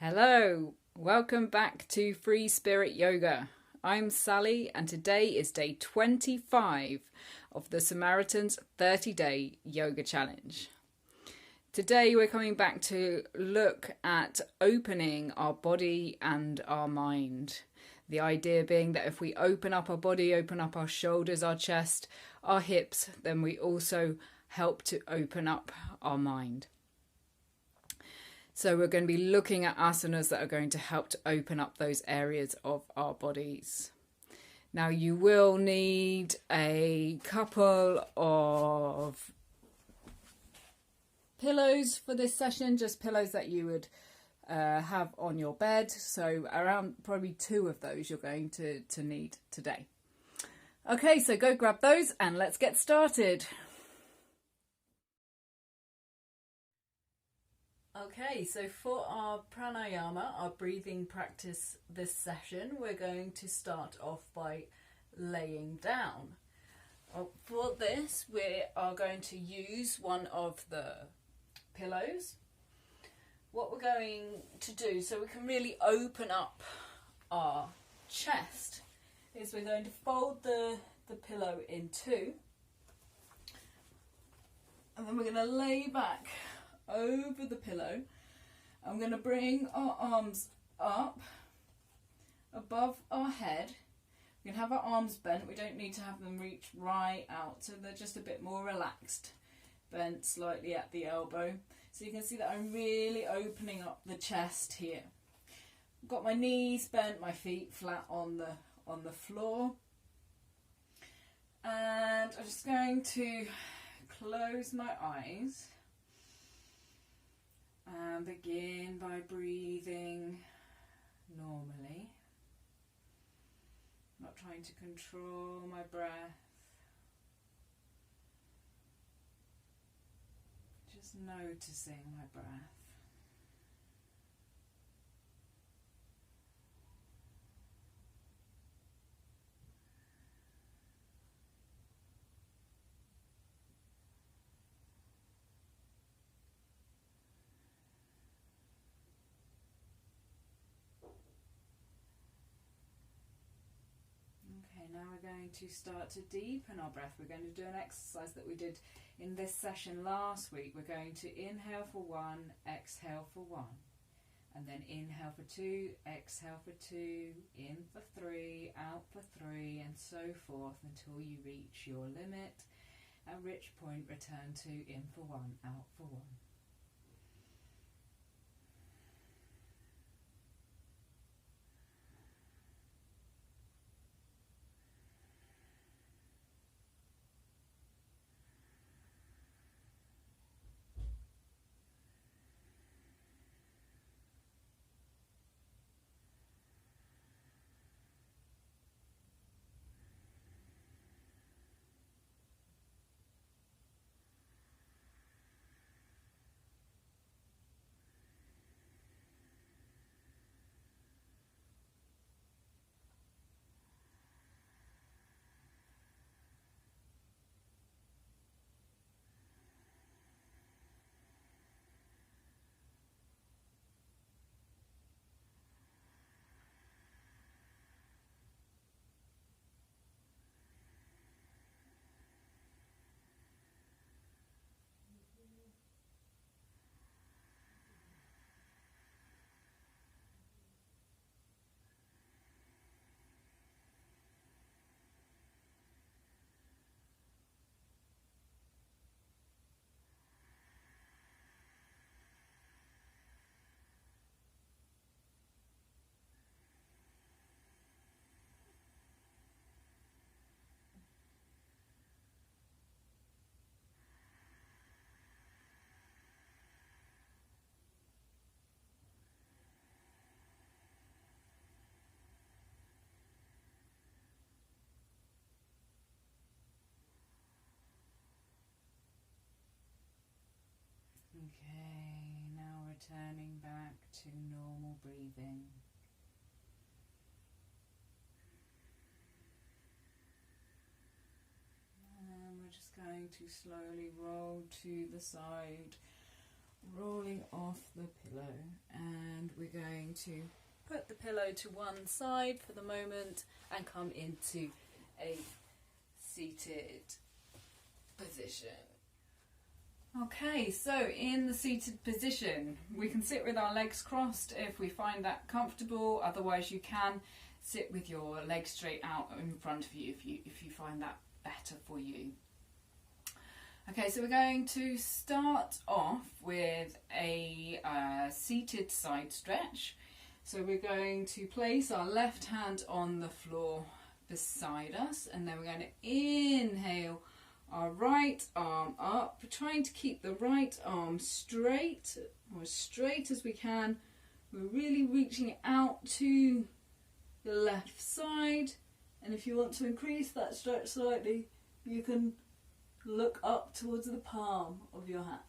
Hello, welcome back to Free Spirit Yoga. I'm Sally and today is day 25 of the Samaritans 30-day yoga challenge. Today we're coming back to look at opening our body and our mind. The idea being that if we open up our body, open up our shoulders, our chest, our hips, then we also help to open up our mind. So we're going to be looking at asanas that are going to help to open up those areas of our bodies. Now you will need a couple of pillows for this session, just pillows that you would have on your bed. So around probably 2 of those you're going to need today. Okay, so go grab those and let's get started. Okay, so for our pranayama, our breathing practice this session, we're going to start off by laying down. For this, we are going to use one of the pillows. What we're going to do, so we can really open up our chest, is we're going to fold the pillow in 2. And then we're going to lay back over the pillow. I'm going to bring our arms up above our head. We can have our arms bent. We don't need to have them reach right out, so they're just a bit more relaxed, bent slightly at the elbow. So you can see that I'm really opening up the chest here. I've got my knees bent, my feet flat on the floor, and I'm just going to close my eyes and begin by breathing normally. Not trying to control my breath. Just noticing my breath. Now we're going to start to deepen our breath. We're going to do an exercise that we did in this session last week. We're going to inhale for 1, exhale for 1. And then inhale for 2, exhale for 2, in for 3, out for 3, and so forth until you reach your limit, at which point return to in for 1, out for 1. Okay, now returning back to normal breathing. And we're just going to slowly roll to the side, rolling off the pillow and we're going to put the pillow to one side for the moment and come into a seated position. Okay, so in the seated position, we can sit with our legs crossed if we find that comfortable. Otherwise, you can sit with your legs straight out in front of you if you find that better for you. Okay, so we're going to start off with a seated side stretch. So we're going to place our left hand on the floor beside us, and then we're going to inhale our right arm up, trying to keep the right arm straight, or as straight as we can. We're really reaching out to the left side, and if you want to increase that stretch slightly, you can look up towards the palm of your hand.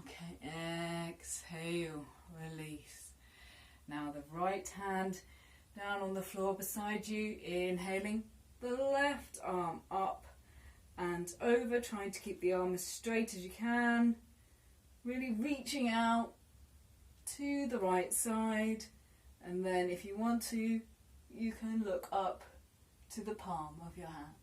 Okay, exhale, release. Now the right hand down on the floor beside you, inhaling the left arm up and over, trying to keep the arm as straight as you can, really reaching out to the right side, and then if you want to, you can look up to the palm of your hand.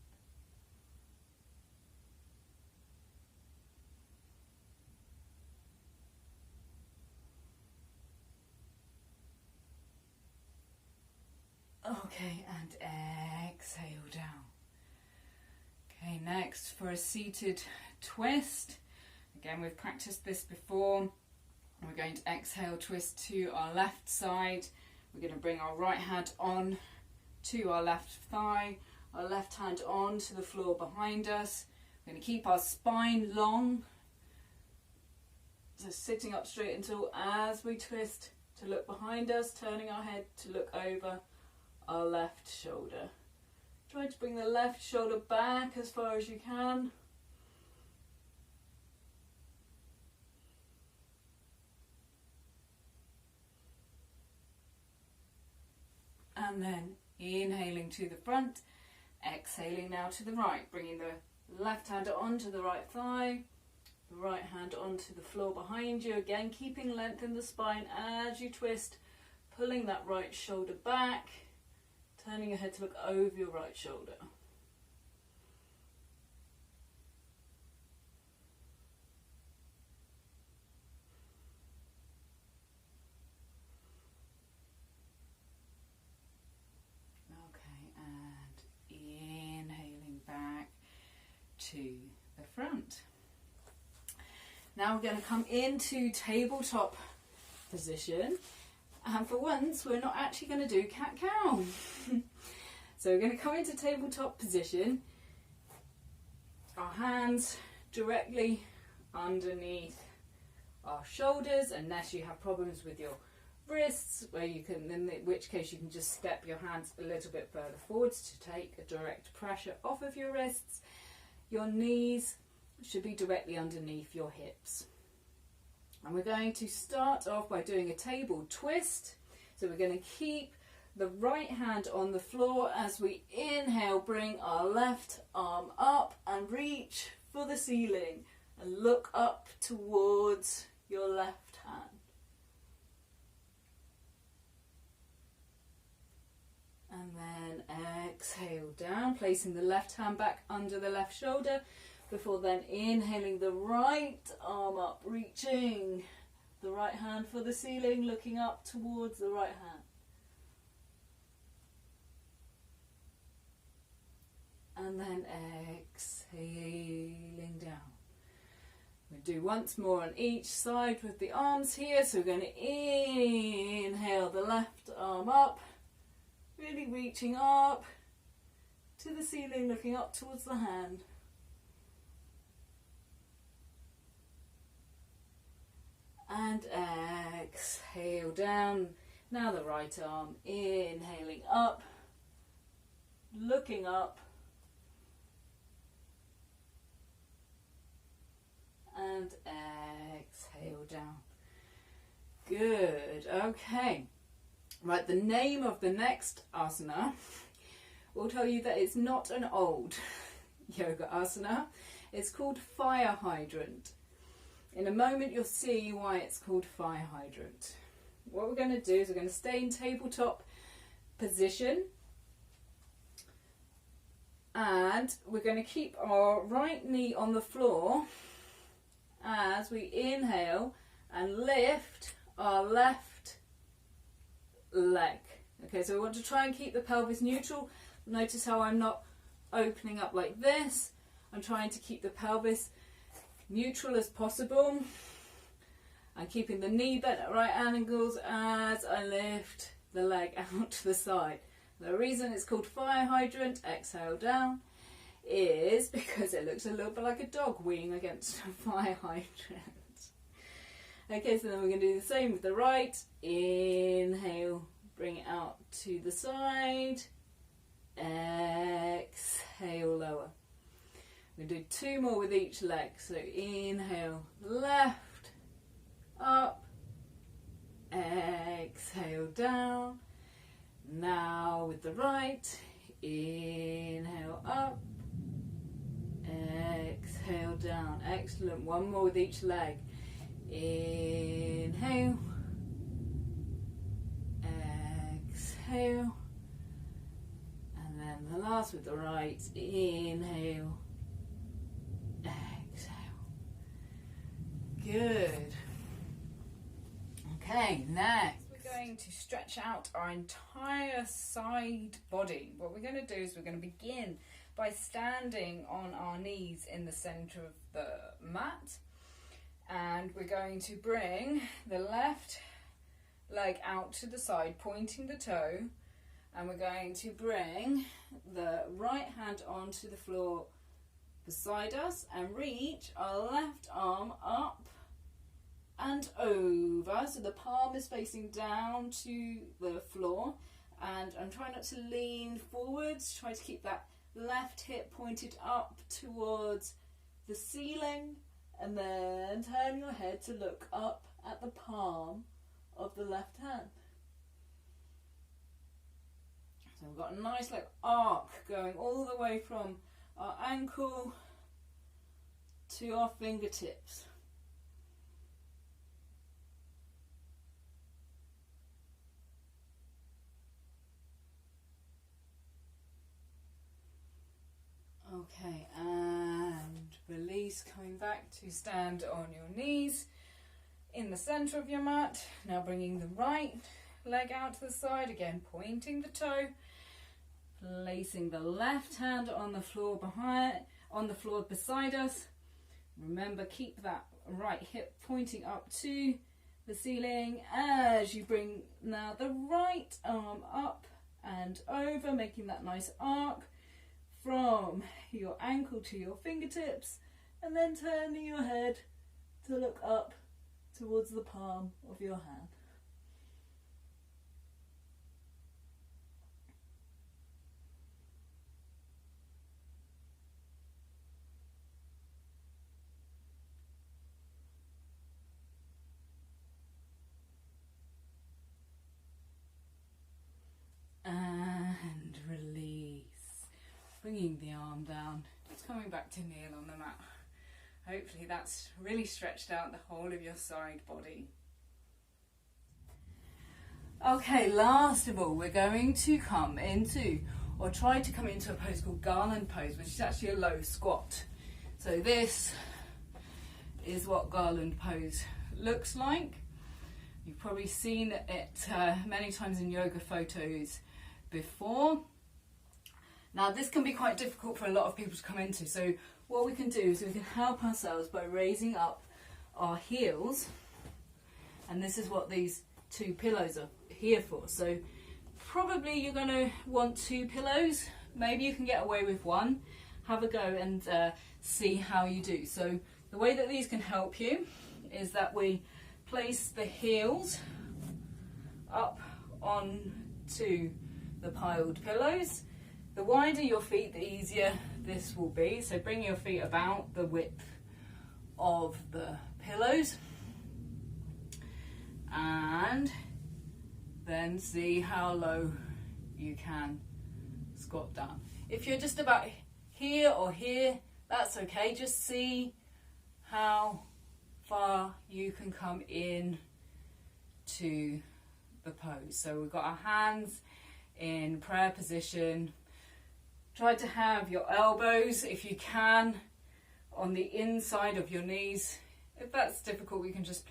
Okay, and exhale down. Okay, next for a seated twist. Again, we've practiced this before. We're going to exhale, twist to our left side. We're going to bring our right hand on to our left thigh, our left hand on to the floor behind us. We're going to keep our spine long, so sitting up straight and tall as we twist to look behind us, turning our head to look over our left shoulder. Try to bring the left shoulder back as far as you can. And then inhaling to the front, exhaling now to the right, bringing the left hand onto the right thigh, the right hand onto the floor behind you. Again, keeping length in the spine as you twist, pulling that right shoulder back, turning your head to look over your right shoulder. Okay, and inhaling back to the front. Now we're going to come into tabletop position. And for once, we're not actually going to do cat-cow. So we're going to come into tabletop position. Our hands directly underneath our shoulders, unless you have problems with your wrists, where you can, in which case you can just step your hands a little bit further forwards to take a direct pressure off of your wrists. Your knees should be directly underneath your hips. And we're going to start off by doing a table twist. So we're going to keep the right hand on the floor as we inhale, bring our left arm up and reach for the ceiling and look up towards your left hand. And then exhale down, placing the left hand back under the left shoulder, before then inhaling the right arm up, reaching the right hand for the ceiling, looking up towards the right hand. And then exhaling down. We'll do once more on each side with the arms here. So we're going to inhale the left arm up, really reaching up to the ceiling, looking up towards the hand. And exhale down. Now the right arm, inhaling up, looking up, and exhale down. Good, okay. Right, the name of the next asana will tell you that it's not an old. yoga asana. It's called fire hydrant. In a moment you'll see why it's called fire hydrant. What we're going to do is we're going to stay in tabletop position, and we're going to keep our right knee on the floor as we inhale and lift our left leg. Okay, so we want to try and keep the pelvis neutral. Notice how I'm not opening up like this. I'm trying to keep the pelvis neutral as possible. I'm keeping the knee bent at right angles as I lift the leg out to the side. The reason it's called fire hydrant, exhale down, is because it looks a little bit like a dog weeing against a fire hydrant. Okay, so then we're going to do the same with the right. Inhale, bring it out to the side. Exhale, lower. We're going to do 2 more with each leg. So inhale, left, up, exhale, down. Now with the right, inhale, up, exhale, down. Excellent. 1 more with each leg. Inhale, exhale, and then the last with the right. Inhale, exhale. Good. Okay, next we're going to stretch out our entire side body. What we're going to do is we're going to begin by standing on our knees in the center of the mat, and we're going to bring the left leg out to the side, pointing the toe, and we're going to bring the right hand onto the floor beside us and reach our left arm up and over, so the palm is facing down to the floor, and I'm trying not to lean forwards. Try to keep that left hip pointed up towards the ceiling, and then turn your head to look up at the palm of the left hand. So we've got a nice like arc going all the way from our ankle to our fingertips. Okay, and release, coming back to stand on your knees in the center of your mat. Now bringing the right leg out to the side, again pointing the toe, placing the left hand on the floor beside us. Remember, keep that right hip pointing up to the ceiling as you bring now the right arm up and over, making that nice arc from your ankle to your fingertips, and then turning your head to look up towards the palm of your hand. And release. Bringing the arm down, just coming back to kneel on the mat. Hopefully that's really stretched out the whole of your side body. Okay, last of all, we're going to come into, or try to come into, a pose called Garland Pose, which is actually a low squat. So this is what Garland Pose looks like. You've probably seen it many times in yoga photos before. Now this can be quite difficult for a lot of people to come into, so what we can do is we can help ourselves by raising up our heels, and this is what these 2 pillows are here for. So probably you're going to want 2 pillows, maybe you can get away with 1. Have a go and see how you do. So the way that these can help you is that we place the heels up onto the piled pillows. The wider your feet, the easier this will be. So bring your feet about the width of the pillows, and then see how low you can squat down. If you're just about here or here, that's okay. Just see how far you can come in to the pose. So we've got our hands in prayer position. Try to have your elbows, if you can, on the inside of your knees. If that's difficult, you can just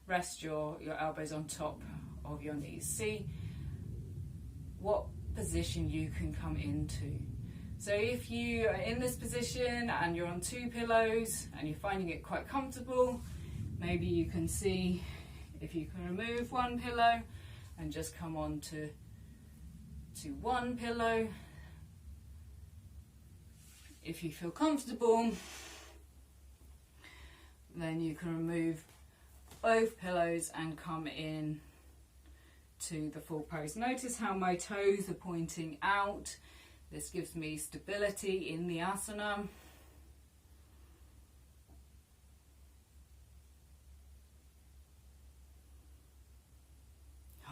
rest your elbows on top of your knees. See what position you can come into. So if you are in this position and you're on 2 pillows and you're finding it quite comfortable, maybe you can see if you can remove 1 pillow and just come on to 1 pillow. If you feel comfortable, then you can remove both pillows and come in to the full pose. Notice how my toes are pointing out. This gives me stability in the asana.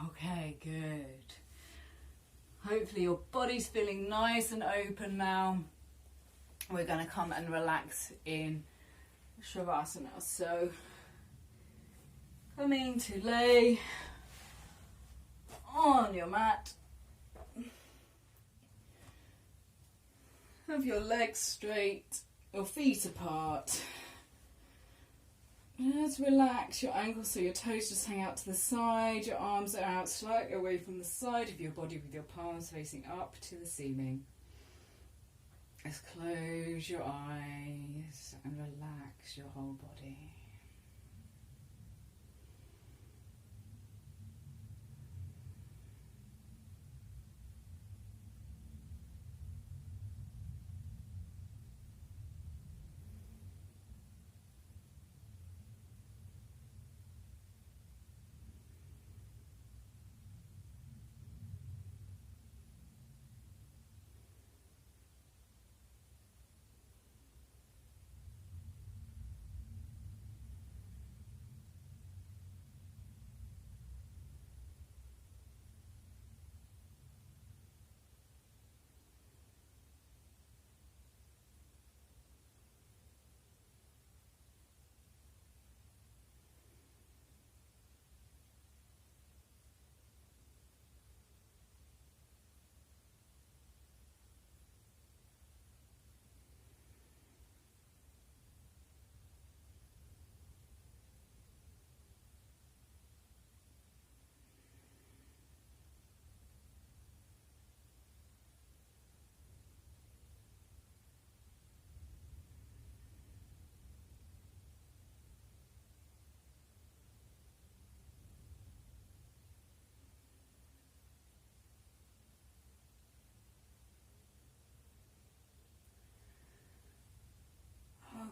Okay, good. Hopefully your body's feeling nice and open now. We're going to come and relax in Savasana. So coming to lay on your mat. Have your legs straight, your feet apart. Just relax your ankles so your toes just hang out to the side. Your arms are out slightly away from the side of your body with your palms facing up to the ceiling. Just close your eyes and relax your whole body.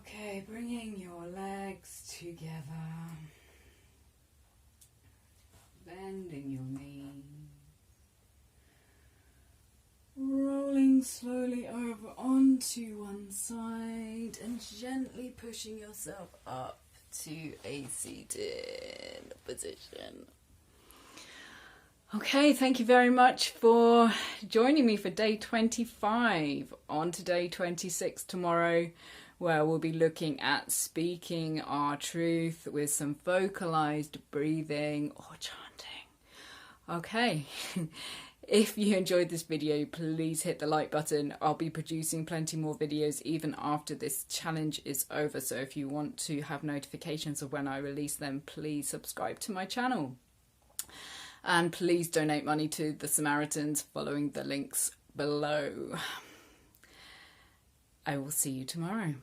Okay, bringing your legs together, bending your knees, rolling slowly over onto one side and gently pushing yourself up to a seated position. Okay, thank you very much for joining me for day 25. On to day 26 tomorrow, where we'll be looking at speaking our truth with some vocalized breathing or chanting. Okay, if you enjoyed this video, please hit the like button. I'll be producing plenty more videos even after this challenge is over. So if you want to have notifications of when I release them, please subscribe to my channel. And please donate money to the Samaritans following the links below. I will see you tomorrow.